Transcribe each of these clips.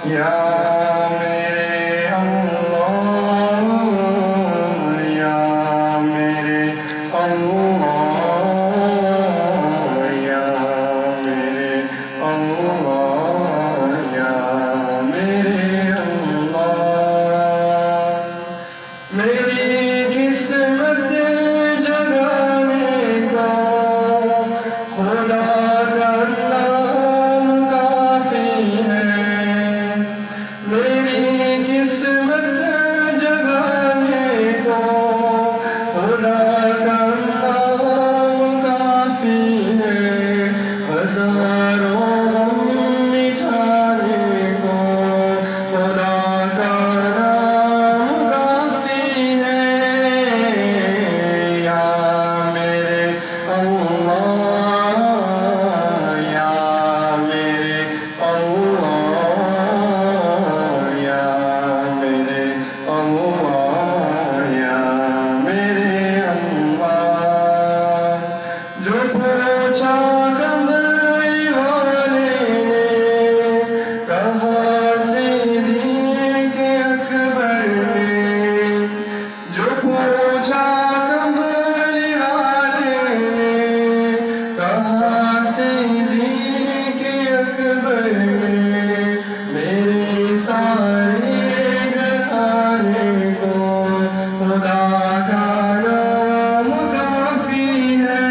یا میرے اللہ، یا میرے اللہ، یا میرے اللہ، یا میرے اللہ، میری قسمت جگانے کو خدا کا نام کافی ہے، میری قسمت جگانے کو خدا کا نام کافی ہے، ہزاروں غم مٹانے کو خدا کا نام کافی ہے، یا میرے اللہ، یا میرے اللہ، یا میرے اللہ، یا میرے اللہ، جو پوچھا کملی والے نے کہا صدیق اکبر نے، جو پوچھا کملی والے نے کہا صدیق اکبر نے، میرے سارے گھرانے کو خدا کا نام کافی ہے،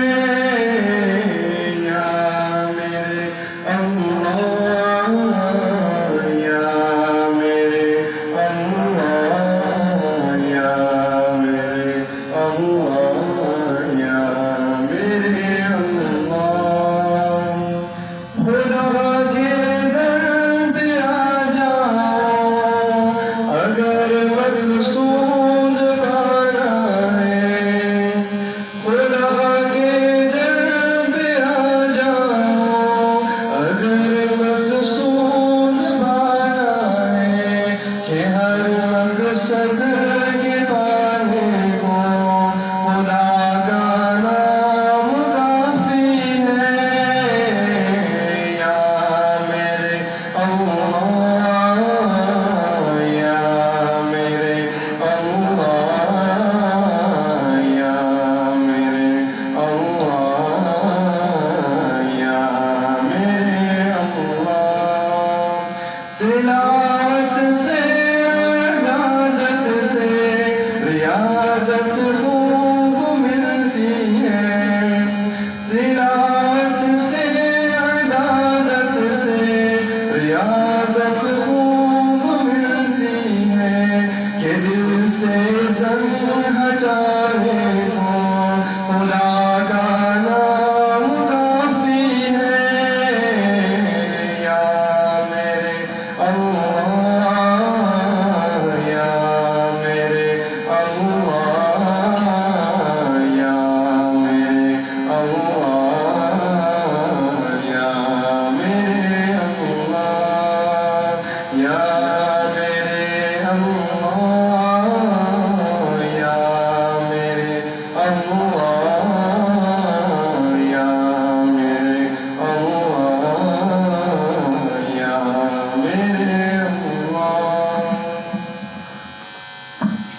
یا میرے اللہ، یا میرے اللہ، یا میرے اللہ، یا میرے اللہ، خدا کے در پہ آ جاؤ اگر مقصود پانا ہے، خدا کے در پہ آ جاؤ اگر مقصود پانا ہے، کہ ہر مقصد کے پانے کو خدا کا نام کافی ہے، یا میرے اللہ، یا میرے اللہ، یا میرے اللہ، یا میرے اللہ، تلاوت سے